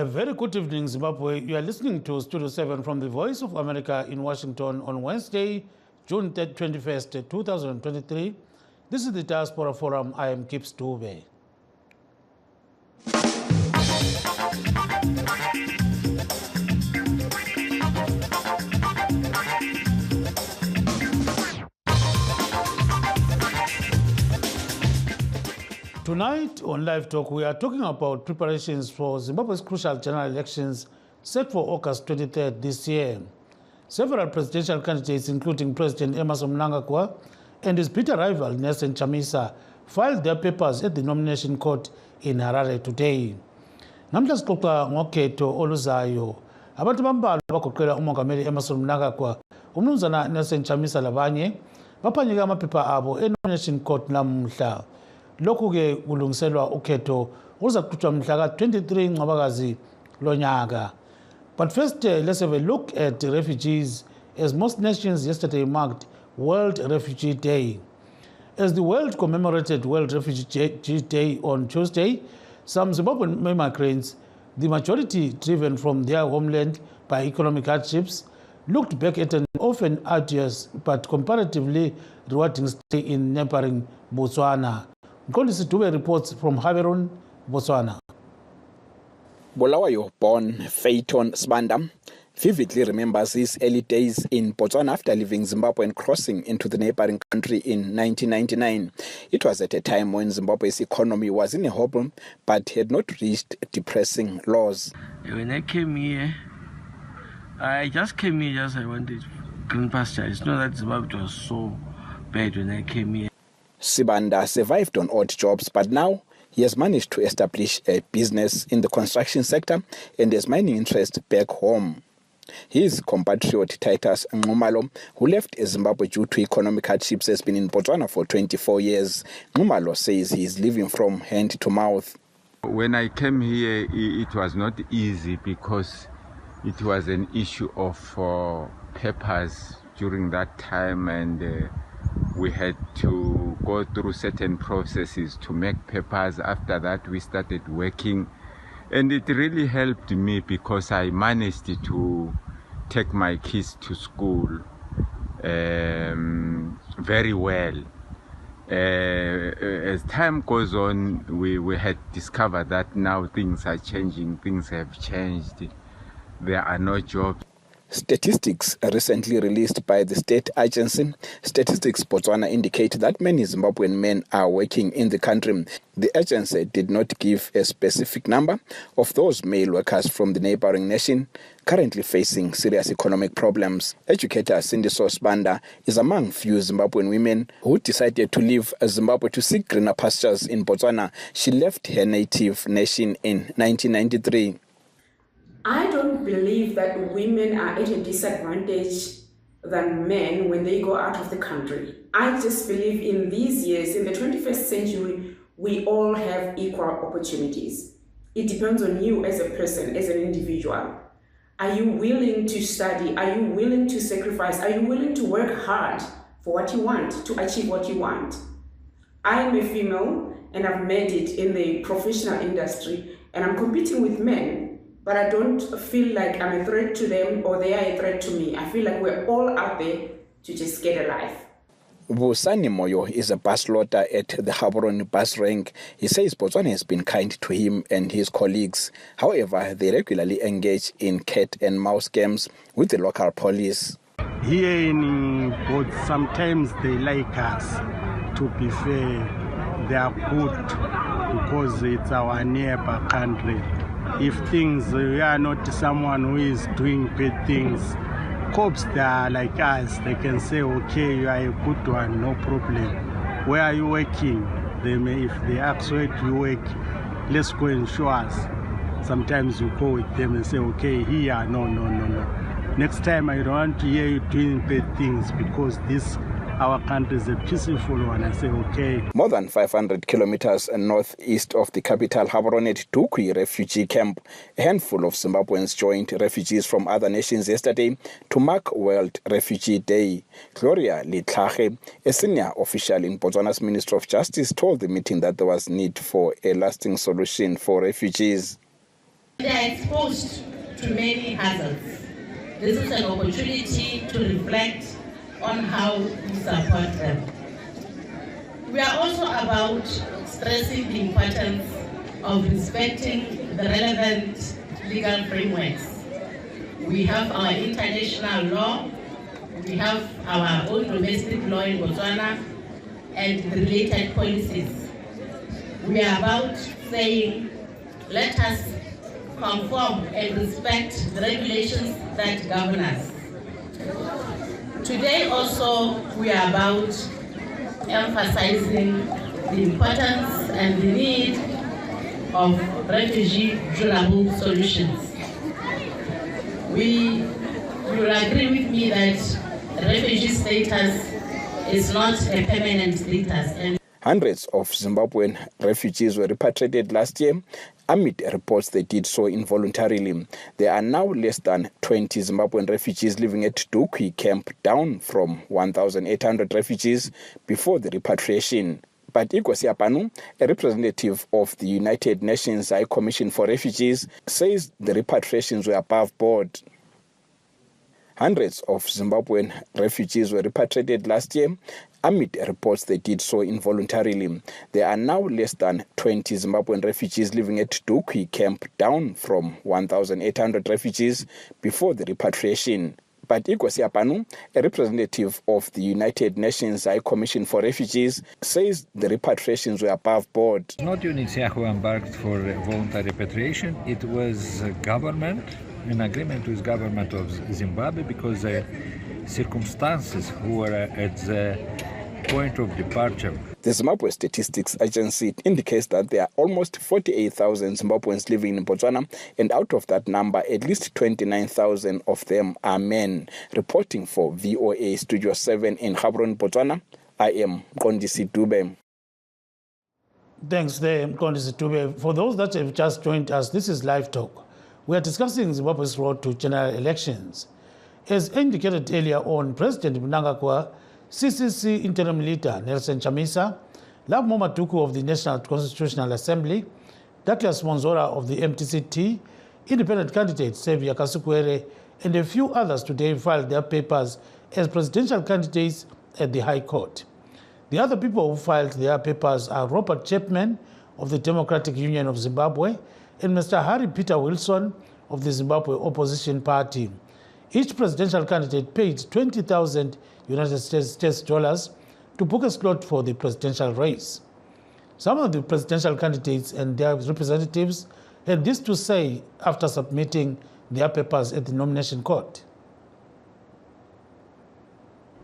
A very good evening, Zimbabwe. You are listening to Studio 7 from the Voice of America in Washington on Wednesday, June 21st, 2023. This is the Diaspora Forum. I am Gibbs Dube. Tonight on Livetalk, we are talking about preparations for Zimbabwe's crucial general elections set for August 23rd this year. Several presidential candidates, including President Emmerson Mnangagwa and his bitter rival Nelson Chamisa, filed their papers at the nomination court in Harare today. Namhla sixoxa ngokhetho oluzayo. Abantu bambalwa bagoqela umongameli Emmerson Mnangagwa, umnumzana Nelson Chamisa labanye baphanyeke amaphepha abo e-nomination court namuhla. Lokhu ke kulungiselwa ukhetho oluzakuqhutshwa mhla ka-23 Ncwabakazi lonyaka. But first, let's have a look at refugees, as most nations yesterday marked World Refugee Day. As the world commemorated World Refugee Day on Tuesday, some Zimbabwean migrants, the majority driven from their homeland by economic hardships, looked back at an often arduous but comparatively rewarding stay in neighboring Botswana. Mqondisi Dube reports from Gaborone, Botswana. Bulawayo-born Phaeton Sibanda vividly remembers his early days in Botswana after leaving Zimbabwe and crossing into the neighboring country in 1999. It was at a time when Zimbabwe's economy was in a hobble but had not reached depressing lows. When I came here, I just came here just I wanted green pasture. It's not that Zimbabwe was so bad when I came here. Sibanda survived on odd jobs, but now he has managed to establish a business in the construction sector and has mining interest back home. His compatriot Titus Ngumalo, who left Zimbabwe due to economic hardships, has been in Botswana for 24 years. Ngumalo says he is living from hand to mouth. When I came here, it was not easy because it was an issue of papers during that time, and we had to go through certain processes to make papers. After that, we started working, and it really helped me because I managed to take my kids to school very well. As time goes on, we had discovered that now things are changing, things have changed. There are no jobs. Statistics recently released by the state agency, Statistics Botswana, indicate that many Zimbabwean men are working in the country. The agency did not give a specific number of those male workers from the neighboring nation currently facing serious economic problems. Educator Cindy Sibanda is among few Zimbabwean women who decided to leave Zimbabwe to seek greener pastures in Botswana. She left her native nation in 1993. I don't believe that women are at a disadvantage than men when they go out of the country. I just believe in these years, in the 21st century, we all have equal opportunities. It depends on you as a person, as an individual. Are you willing to study? Are you willing to sacrifice? Are you willing to work hard for what you want, to achieve what you want? I am a female and I've made it in the professional industry and I'm competing with men. But I don't feel like I'm a threat to them or they are a threat to me. I feel like we're all out there to just get a life. Busani Moyo is a bus loader at the Gaborone bus rank. He says Botswana has been kind to him and his colleagues. However, they regularly engage in cat and mouse games with the local police. Here in Botswana, sometimes they like us. To be fair, they are good because it's our neighbor country. If things, we are not someone who is doing bad things, cops, they are like us. They can say, okay, you are a good one, no problem. Where are you working? They may, if they ask where do you work, let's go and show us. Sometimes you go with them and say, okay, here, no. Next time I don't want to hear you doing bad things because this our country is a peaceful one. I say, okay. More than 500 kilometers northeast of the capital, Gaborone, at Tukwi refugee camp, a handful of Zimbabweans joined refugees from other nations yesterday to mark World Refugee Day. Gloria Litlage, a senior official in Botswana's Ministry of Justice, told the meeting that there was need for a lasting solution for refugees. They are exposed to many hazards. This is an opportunity to reflect on how we support them. We are also about stressing the importance of respecting the relevant legal frameworks. We have our international law, we have our own domestic law in Botswana, and the related policies. We are about saying, let us conform and respect the regulations that govern us. Today also, we are about emphasizing the importance and the need of refugee durable solutions. You will agree with me that refugee status is not a permanent status. And hundreds of Zimbabwean refugees were repatriated last year amid reports they did so involuntarily. There are now less than 20 Zimbabwean refugees living at Dukwi camp, down from 1,800 refugees before the repatriation. But Ikosi Apanu, a representative of the United Nations High Commission for Refugees, says the repatriations were above board. Hundreds of Zimbabwean refugees were repatriated last year amid reports they did so involuntarily. There are now less than 20 Zimbabwean refugees living at Dukwi camp, down from 1,800 refugees before the repatriation. But Ikosi Apanu, a representative of the United Nations High Commission for Refugees, says the repatriations were above board. Not UNHCR who embarked for voluntary repatriation, it was government, in agreement with government of Zimbabwe, because the circumstances who were at the point of departure. The Zimbabwe Statistics Agency indicates that there are almost 48,000 Zimbabweans living in Botswana, and out of that number, at least 29,000 of them are men. Reporting for VOA Studio 7 in Gaborone, Botswana, I am Kondisi Dube. Thanks there, Kondisi Dube. For those that have just joined us, this is Live Talk. We are discussing Zimbabwe's road to general elections. As indicated earlier on, President Mnangagwa, CCC Interim Leader Nelson Chamisa, Labo Matuku of the National Constitutional Assembly, Douglas Monzora of the MTCT, independent candidate Xavier Kasukwere, and a few others today filed their papers as presidential candidates at the High Court. The other people who filed their papers are Robert Chapman of the Democratic Union of Zimbabwe and Mr. Harry Peter Wilson of the Zimbabwe Opposition Party. Each presidential candidate paid 20,000 United States dollars to book a slot for the presidential race. Some of the presidential candidates and their representatives had this to say after submitting their papers at the nomination court.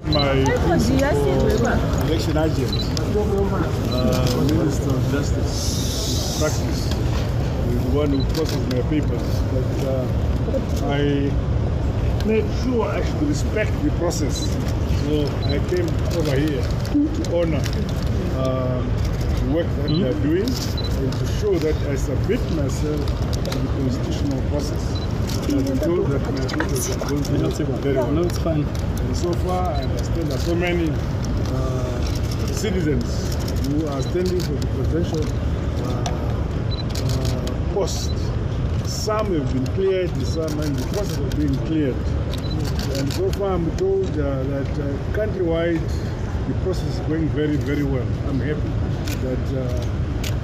My principal election agent, Minister of Justice Practice, is the one who processed my papers. But I made sure I should respect the process. So I came over here to honor the work that they are doing and to show that I submit myself to the constitutional process. I've been told that my papers are going to be very well. No, it's fine. And so far, I understand there are so many citizens who are standing for the presidential post. Some have been cleared, some are in the process of being cleared. And so far I'm told that countrywide the process is going very, very well. I'm happy that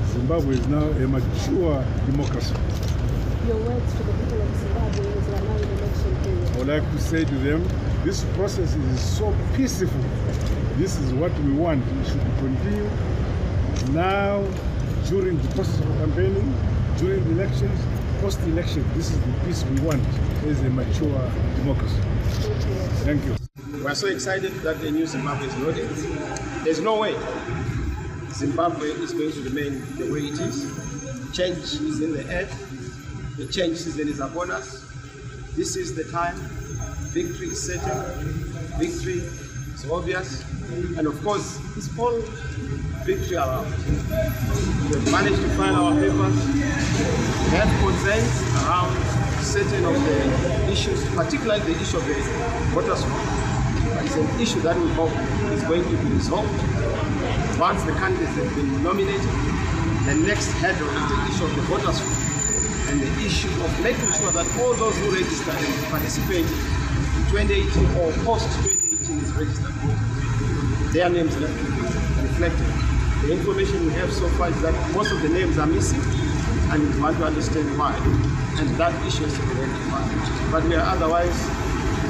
Zimbabwe is now a mature democracy. Your words to the people of Zimbabwe as we are now in election period. I would like to say to them, this process is so peaceful. This is what we want. We should continue now during the process of campaigning, during the elections, post-election. This is the peace we want as a mature democracy. Thank you. We are so excited that the new Zimbabwe is loaded. There's no way Zimbabwe is going to remain the way it is. Change is in the air. The change season is upon us. This is the time. Victory is certain. Victory is obvious. And of course, it's all victory around. We have managed to file our papers. We have concerns around certain of the issues, particularly the issue of the voters' roll. It's an issue that we hope is going to be resolved. Once the candidates have been nominated, the next hurdle is the issue of the voters' roll. and the issue of making sure that all those who register and participate in 2018 or post-2018 is registered. Their names have to be reflected. The information we have so far is that most of the names are missing, and we want to understand why. And that issue is to be rectified. But we are otherwise,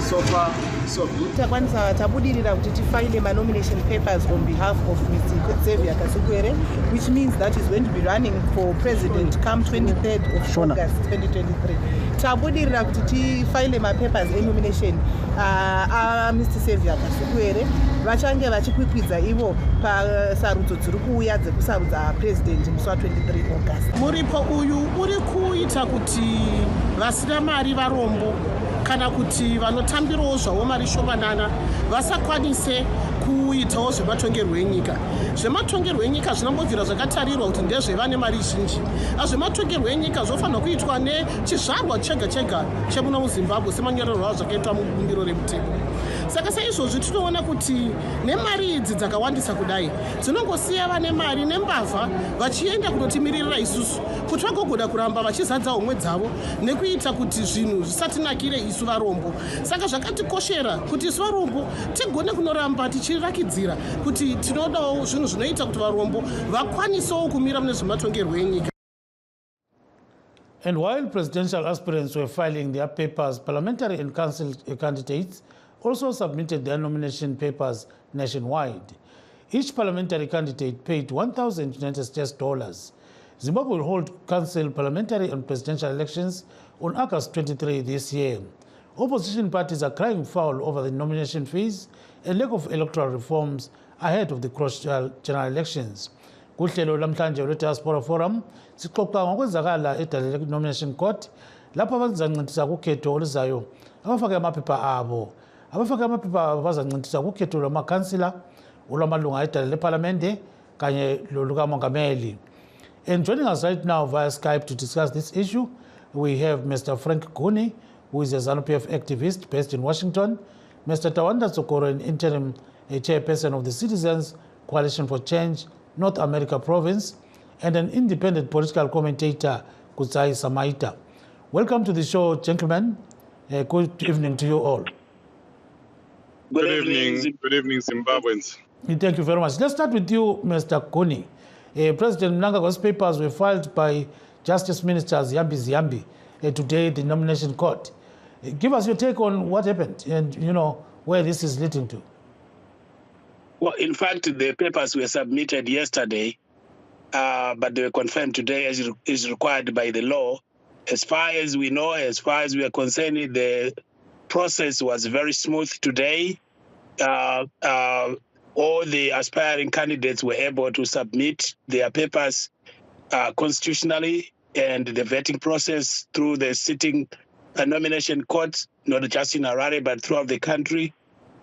so far, so good. Takwanisa tabudirira kuti tifaile nomination papers on behalf of Mr. Xavier Kasukwere, which means that he's going to be running for president come 23rd of August 2023. Tabudirira kuti tifaile papers nomination Mr. Xavier Kasukwere vachange vachikwikwidza ivo pasarudzo dziri kuuya dzekusarudza president musi wa23 August. Muripo uyu uri kuita kuti vasina mari varombo kana kuti vanotambirawo zvavo mari shomanana vasakwanise kuitawo zvematongerwo enyika. Zvematongerwo enyika zvinambobvira zvakatarirwa kuti ndezvevane mari zhinji. Zvematongerwo enyika zvofanirwa kuitwa nechizvarwa chega chega chemuno muZimbabwe semanyorerwa zvakaitwa mubumbiro remutemo. Saka saizvozvi tinoona kuti nemari idzi dzakawandisa kudai dzinongosiya vane mari nembavha vachienda kunotimirira isusu kuti vagogona kuramba vachizadza homwe dzavo nekuita kuti zvinhu zvisatinakire isu varombo. Saka zvakatikoshera kuti isu varombo tigone kunoramba tichirakidzira kuti tinodawo zvinhu zvinoita kuti varombo vakwanisewo kumira mune zvematongerwo enyika. And while presidential aspirants were filing their papers, parliamentary and council candidates also submitted their nomination papers nationwide. Each parliamentary candidate paid $1,000 United States. Zimbabwe will hold council, parliamentary and presidential elections on August 23 this year. Opposition parties are crying foul over the nomination fees and lack of electoral reforms ahead of the crucial general elections. Kuhlelo lamhlanje lwe-diaspora forum sixoxa ngokwenzakala edale nomination court lapho bazancintisa kukhetho oluzayo abafake amaphepha abo. Abafake amaphepha abo bazancintisa kukhetho lwamakhansila olwamalunga edale lephalamende kanye lolukamongameli. And joining us right now via Skype to discuss this issue, we have Mr. Frank Guni, who is a ZANU-PF activist based in Washington, Mr. Tawanda Tsokoro, an interim chairperson of the Citizens Coalition for Change, North America Province, and an independent political commentator, Kutsai Samaita. Welcome to the show, gentlemen. Good evening to you all. Good evening, Zimbabweans. Thank you very much. Let's start with you, Mr. Kuni. President Mnangagwa's papers were filed by Justice Minister Ziyambi today, the nomination court. Give us your take on what happened and, where this is leading to. Well, in fact, the papers were submitted yesterday, but they were confirmed today as is required by the law. As far as we know, as far as we are concerned, the process was very smooth today. All the aspiring candidates were able to submit their papers constitutionally, and the vetting process through the sitting nomination courts, not just in Harare, but throughout the country,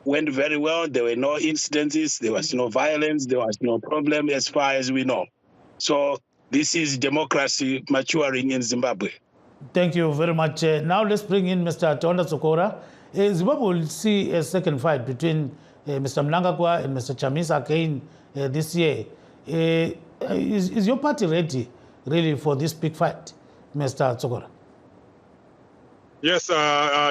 went very well. There were no incidences, there was no violence, there was no problem as far as we know. So this is democracy maturing in Zimbabwe. Thank you very much. Now let's bring in Mr. Tawanda Tsokoro. Zimbabwe will see a second fight between Mr. Mnangagwa and Mr. Chamisa again this year. Is your party ready, really, for this big fight, Mr. Tsokoro? Yes,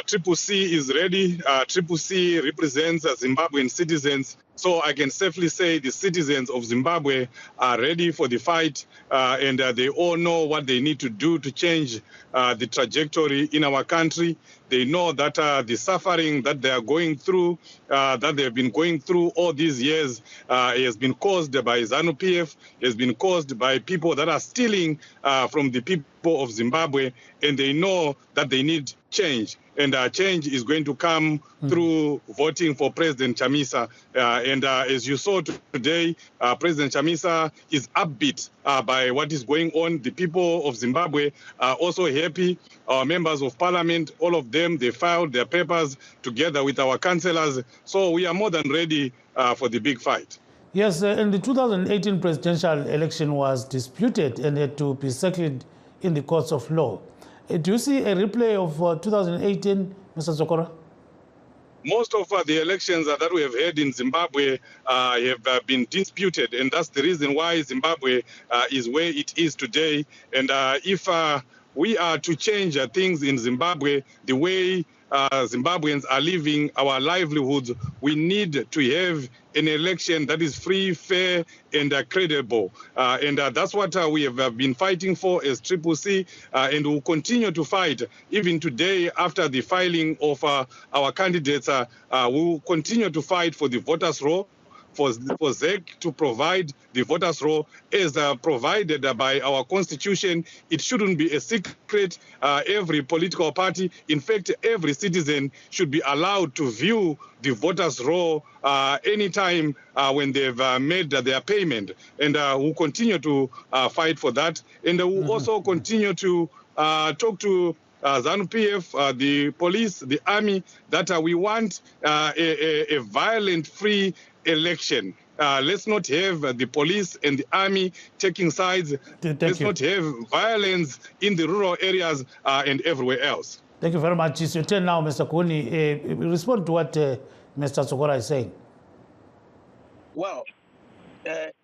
Triple C is ready. Triple C represents Zimbabwean citizens. So I can safely say the citizens of Zimbabwe are ready for the fight, and they all know what they need to do to change the trajectory in our country. They know that the suffering that they are going through, that they have been going through all these years, has been caused by ZANU-PF, has been caused by people that are stealing from the people of Zimbabwe, and they know that they need change. And change is going to come through voting for President Chamisa. And as you saw today, President Chamisa is upbeat by what is going on. The people of Zimbabwe are also happy. Our members of parliament, all of them, they filed their papers together with our councillors. So we are more than ready for the big fight. Yes, and the 2018 presidential election was disputed and had to be settled in the courts of law. Do you see a replay of 2018, Mr. Tsokoro? Most of the elections that we have had in Zimbabwe have been disputed, and that's the reason why Zimbabwe is where it is today. And if we are to change things in Zimbabwe, the way Zimbabweans are living our livelihoods, we need to have an election that is free, fair, and credible. And that's what we have been fighting for as Triple C, and will continue to fight. Even today, after the filing of our candidates, we will continue to fight for the voters' roll, for ZEC to provide the voters' roll as provided by our constitution. It shouldn't be a secret. Every political party, in fact, every citizen should be allowed to view the voters' roll anytime when they've made their payment. And we'll continue to fight for that. And we'll also continue to talk to ZANU-PF, the police, the army, that we want a violent-free election. Let's not have the police and the army taking sides. Let's not have violence in the rural areas and everywhere else. Thank you very much. It's your turn now, Mr. Kuni. Respond to what Mr. Sokora is saying. Well,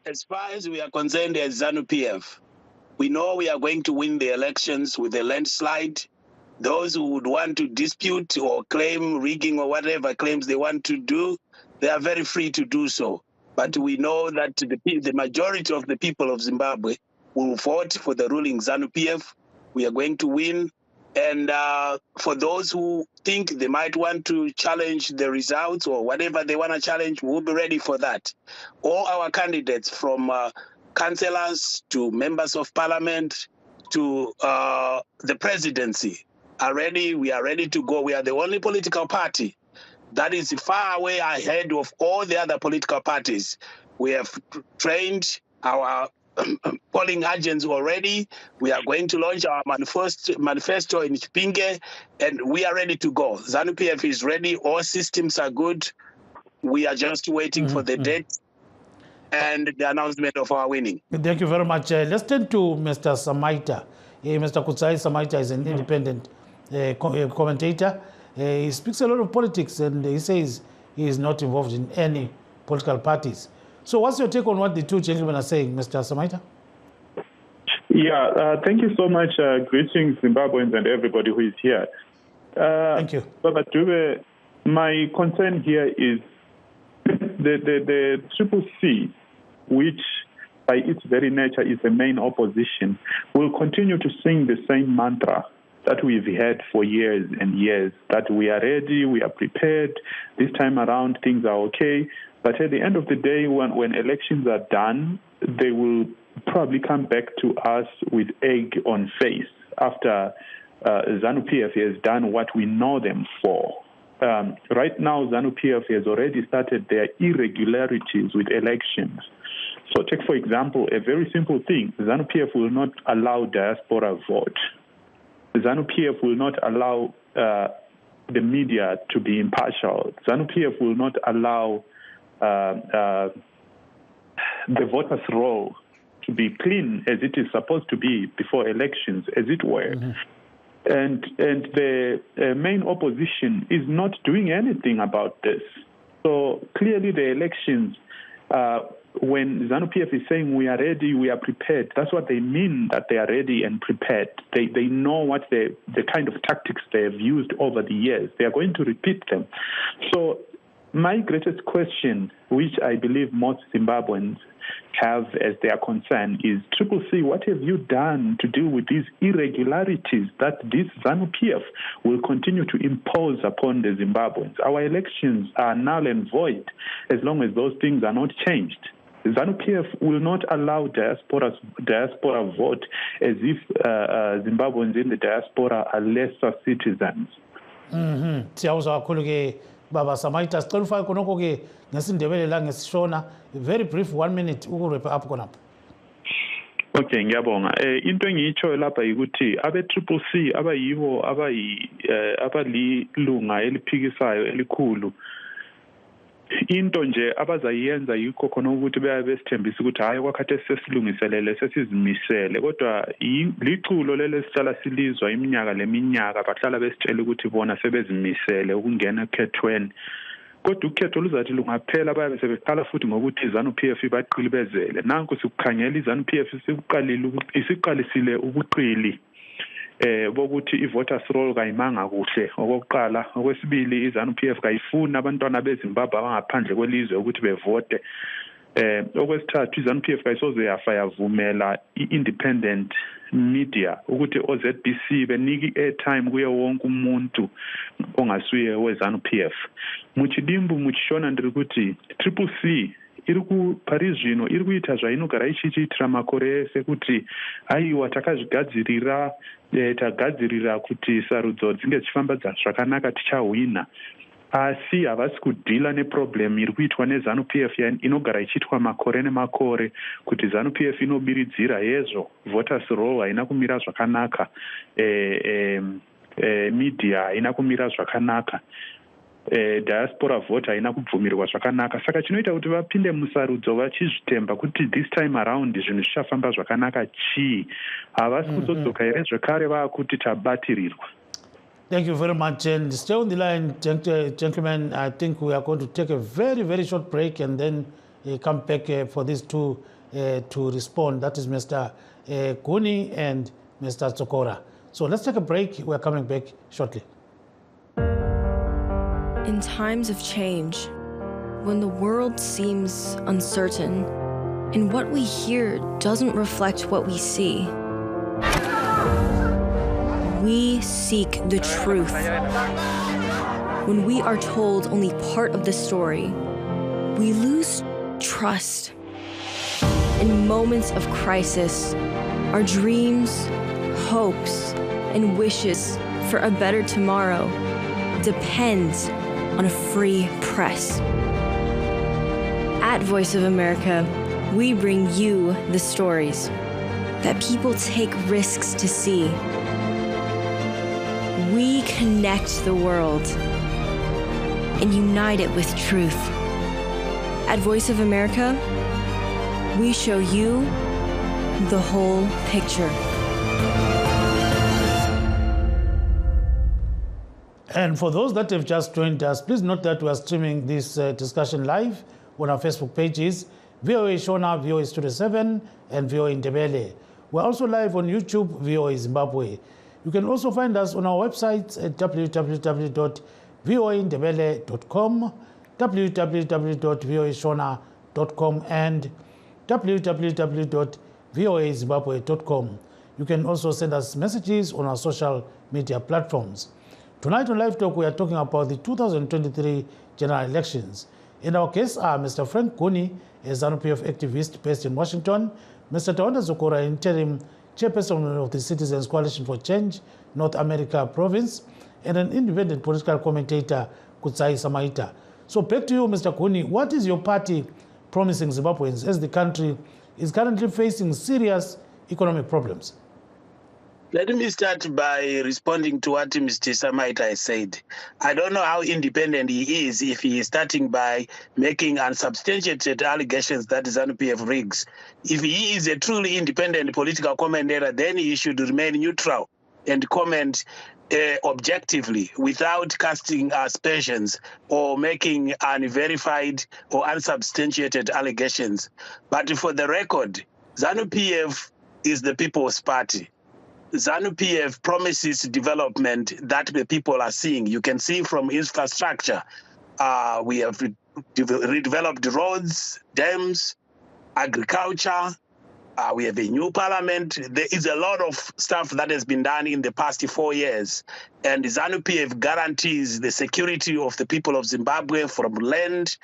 as far as we are concerned as ZANU-PF, we know we are going to win the elections with a landslide. Those who would want to dispute or claim rigging or whatever claims they want to do, they are very free to do so. But we know that the majority of the people of Zimbabwe will vote for the ruling ZANU-PF. We are going to win. And for those who think they might want to challenge the results or whatever they want to challenge, we'll be ready for that. All our candidates, from councillors to members of parliament to the presidency, are ready. We are ready to go. We are the only political party that is far way ahead of all the other political parties. We have trained our polling agents already. We are going to launch our manifesto in Chipinge, and we are ready to go. ZANU-PF is ready. All systems are good. We are just waiting for the date and the announcement of our winning. Thank you very much. Let's turn to Mr. Samaita. Mr. Kutsai Samaita is an independent commentator. He speaks a lot of politics, and he says he is not involved in any political parties. So what's your take on what the two gentlemen are saying, Mr. Samaita? Yeah, thank you so much. Greetings, Zimbabweans and everybody who is here. Thank you. Baba Dube, my concern here is the Triple C, which by its very nature is the main opposition, will continue to sing the same mantra that we've had for years and years, that we are ready, we are prepared, this time around things are okay. But at the end of the day, when elections are done, they will probably come back to us with egg on face after ZANU-PF has done what we know them for. Right now, ZANU-PF has already started their irregularities with elections. So take, for example, a very simple thing. ZANU-PF will not allow diaspora vote. ZANU-PF will not allow the media to be impartial. ZANU-PF will not allow the voters' roll to be clean as it is supposed to be before elections, as it were. And the main opposition is not doing anything about this. So clearly the elections, when ZANU-PF is saying we are ready, we are prepared, that's what they mean, that they are ready and prepared. They know what the kind of tactics they have used over the years. They are going to repeat them. So my greatest question, which I believe most Zimbabweans have as their concern, is Triple C, what have you done to deal with these irregularities that this ZANU-PF will continue to impose upon the Zimbabweans? Our elections are null and void as long as those things are not changed. ZANU-PF will not allow diaspora vote as if Zimbabweans in the diaspora are lesser citizens. Baba Samaita, sicela konoko ke ngesindebele la ngesishona, very brief 1 minute ukuwrap up khonapho. Okay, ngiyabonga. Into engiyitsho lapha ukuthi abe Triple C abayibo abalilunga eliphikisayo elikhulu. Into nje abazayenza yikho khona ukuthi besithembisa ukuthi hayi kwakhathi sesilungiselele sesizimisele, kodwa liculo lele sicala silizwa iminyaka leminyaka bahlala besitshela ukuthi bona sebezimisele ukungena ekhethweni. Kodwa ukhetho luzathi lungaphela bayabe sebeqala futhi ngokuthi ZANU-PF ibaqilibezele. Nanku sikukhangela iZANU-PF isiqalisile ubuqili. bokuthi i-voters roll kayimanga kuhle okokuqala. Okwesibili, iZANU-PF kayifuni abantwana beZimbabwe abangaphandle kwelizwe ukuthi bevote. Okwesithathu, iZANU-PF kayisoze yavumela i-independent media ukuthi oZBC beniki airtime kuye wonke umuntu ongasuye weZANU-PF. Muchidimbu muchishona ndiri kuti Triple C iri kuParis zvino iri kuita zvainogara ichichiitira makore ese kuti aiwa takazvigadzirira tagadzirira kuti sarudzo dzinge dzichifamba zvakanaka tichahwina. Asi havasi kudhila neproblem iri kuitwa neZANU-PF inogara ichiitwa makore nemakore kuti ZANU-PF inobiridzira yezvo voters roll haina kumira zvakanaka, media haina kumira zvakanaka, diaspora vote haina kubvumirwa zvakanaka. Saka chinoita kuti vapinde musarudzo vachizvitemba kuti this time around zvinhu zvichafamba zvakanaka chii. Havasi kuzodzoka here zvekare vakuti tabatirirwa. Thank you very much. And stay on the line, gentlemen. I think we are going to take a very, very short break and then come back for these two to respond. That is Mr. Kuni and Mr. Tsokora. So let's take a break. We are coming back shortly. In times of change, when the world seems uncertain and what we hear doesn't reflect what we see, we seek the truth. When we are told only part of the story, we lose trust. In moments of crisis, our dreams, hopes, and wishes for a better tomorrow depends on a free press. At Voice of America, we bring you the stories that people take risks to see. We connect the world and unite it with truth. At Voice of America, we show you the whole picture. And for those that have just joined us, please note that we are streaming this discussion live on our Facebook pages, VOA Shona, VOA Studio 7, and VOA Ndebele. We're also live on YouTube, VOA Zimbabwe. You can also find us on our website at www.voandebele.com, www.voashona.com, and www.voazimbabwe.com. You can also send us messages on our social media platforms. Tonight on Live Talk, we are talking about the 2023 general elections. And our guests are Mr. Frank Kuni, a ZANU-PF activist based in Washington, Mr. Taonda Zokora, interim chairperson of the Citizens Coalition for Change, North America Province, and an independent political commentator, Kutsai Samaita. So back to you, Mr. Kuni. What is your party promising Zimbabweans as the country is currently facing serious economic problems? Let me start by responding to what Mr. Samaita said. I don't know how independent he is if he is starting by making unsubstantiated allegations that ZANU-PF rigs. If he is a truly independent political commentator, then he should remain neutral and comment objectively without casting aspersions or making unverified or unsubstantiated allegations. But for the record, ZANU-PF is the People's Party. ZANU-PF promises development that the people are seeing. You can see from infrastructure. We have redeveloped roads, dams, agriculture. We have a new parliament. There is a lot of stuff that has been done in the past 4 years. And ZANU-PF guarantees the security of the people of Zimbabwe from land.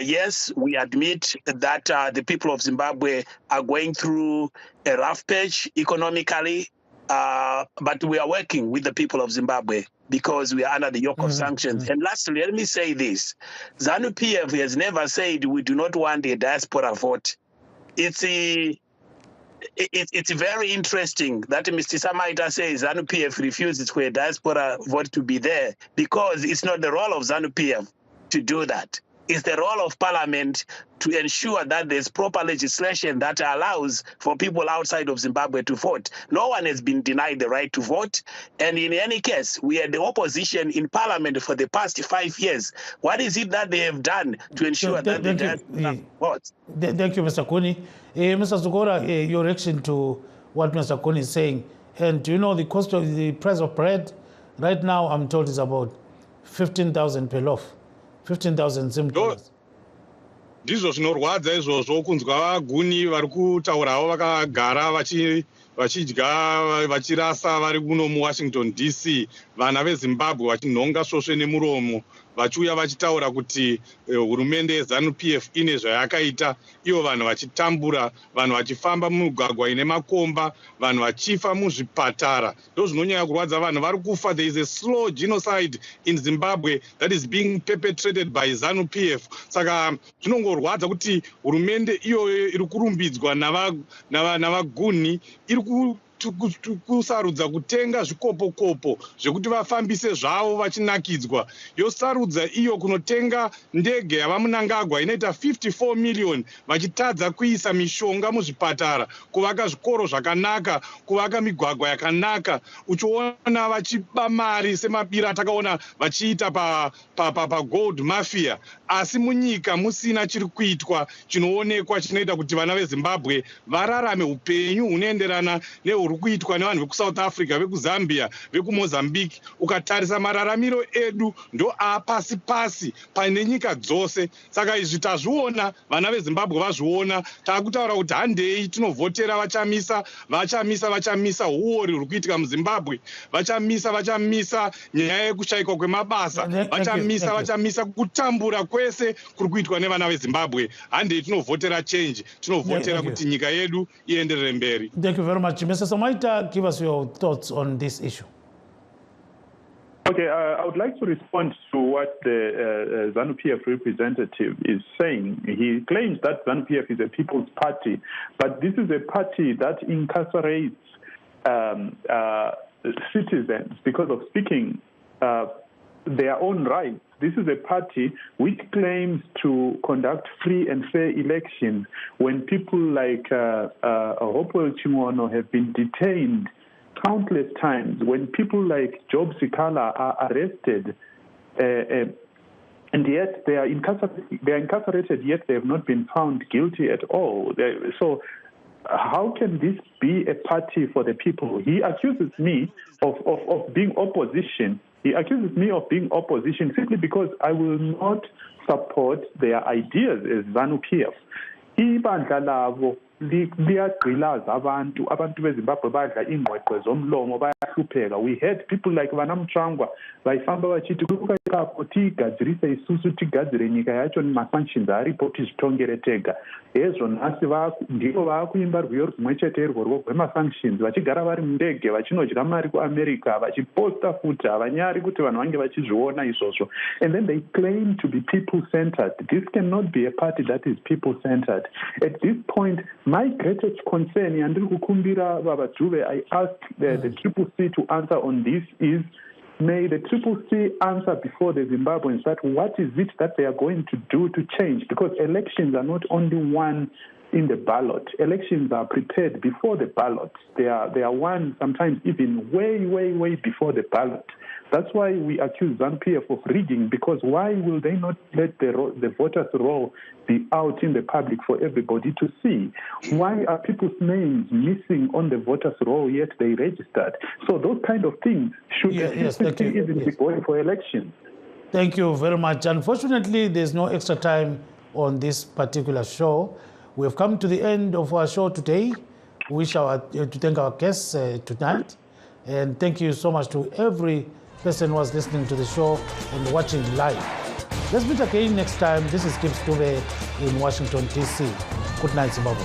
Yes, we admit that the people of Zimbabwe are going through a rough patch economically. But we are working with the people of Zimbabwe because we are under the yoke of sanctions. And lastly, let me say this. ZANU-PF has never said we do not want a diaspora vote. It's very interesting that Mr. Samaita says ZANU-PF refuses for a diaspora vote to be there because it's not the role of ZANU-PF to do that. It's the role of Parliament to ensure that there's proper legislation that allows for people outside of Zimbabwe to vote. No one has been denied the right to vote. And in any case, we are the opposition in Parliament for the past 5 years. What is it that they have done to ensure that they vote? Thank you, Mr. Kuni. Mr. Zokora, your reaction to what Mr. Kuni is saying, And do you know the cost of the price of bread? Right now, I'm told is about 15,000 per loaf, 15,000 Zim dollars. Ndizvo zvinorwadza izvozvo kunzwa vaguni vari kutaurawo vakagara vachidya vachirasa vari kuno muWashington DC, vana veZimbabwe vachinhonga svosve nemuromo vachiuya vachitaura kuti hurumende yeZANU-PF ine zvayakaita, ivo vanhu vachitambura, vanhu vachifamba mumigwagwa ine makomba, vanhu vachifa muzvipatara. Ndozvinonyanya kurwadza, vanhu vari kufa. There is a slow genocide in Zimbabwe that is being perpetrated by ZANU-PF. Saka zvinongorwadza kuti hurumende iyoyo iri kurumbidzwa navaguni iri kusarudza kutenga zvikopo-kopo zvekuti vafambise zvavo vachinakidzwa. Yosarudza iyo kunotenga ndege yavamunangagwa inoita 54 million vachitadza kuisa mishonga muzvipatara, kuvaka zvikoro zvakanaka, kuvaka migwagwa yakanaka, uchiona vachiba mari semabira takaona vachiita pa gold mafia. Asi munyika musina chiri kuitwa chinoonekwa chinoita kuti vana veZimbabwe vararame upenyu hunoenderana nehuri kuitwa nevanhu vekuSouth Africa, vekuZambia, vekuMozambique. Ukatarisa mararamiro edu ndo apasi-pasi pane nyika dzose. Saka izvi tazviona, vana veZimbabwe vazviona. Takutaura kuti handei tinovhotera vachamisa uori huri kuitika muZimbabwe, vachamisa nyaya yekushayikwa kwemabasa, vachamisa kutambura kwese kuri kuitwa nevana veZimbabwe. Handei tinovhotera change, tinovhotera kuti nyika yedu ienderere mberi. Thank you very much. Mr. Somaita, give us your thoughts on this issue. Okay, I would like to respond to what the ZANU-PF representative is saying. He claims that ZANU-PF is a people's party, but this is a party that incarcerates citizens because of speaking their own rights. This is a party which claims to conduct free and fair elections when people like Hopewell Chimono have been detained countless times, when people like Job Sikala are arrested, and yet they are incarcerated, yet they have not been found guilty at all. So how can this be a party for the people? He accuses me of being opposition. He accuses me of being opposition simply because I will not support their ideas as ZANU-PF. Ibandla labo liyagqilaza abantu beZimbabwe badla ingqweqwe zomlomo bayahlupheka. We had people like Vanamchangwa vaifamba vachiti kukaikapo tigadzirise isusu tigadzire nyika yacho nemafunctions aripo tizvitongere tega. Hezvo nhasi ndipo vakuimba rwiyo rumwe chete irworwo rwemafunctions, vachigara vari mundege vachinodya mari kuAmerica, vachiposta futi havanyari kuti vanhu vange vachizviona izvozvo. And then they claim to be people-centered. This cannot be a party that is people-centered. At this point, my greatest concern, Yandiri Kukumbira Baba Juve, I asked the Triple C to answer on this is, may the Triple C answer before the Zimbabweans that what is it that they are going to do to change? Because elections are not only won in the ballot. Elections are prepared before the ballot. They are won sometimes even way before the ballot. That's why we accuse ZANU-PF of rigging, because why will they not let the voters' roll be out in the public for everybody to see? Why are people's names missing on the voters' roll yet they registered? So those kind of things should even be going for elections. Thank you very much. Unfortunately, there's no extra time on this particular show. We have come to the end of our show today. We wish to thank our guests tonight. And thank you so much to every person who was listening to the show and watching live. Let's meet again next time. This is Gibbs Dube in Washington, D.C. Good night, Zimbabwe.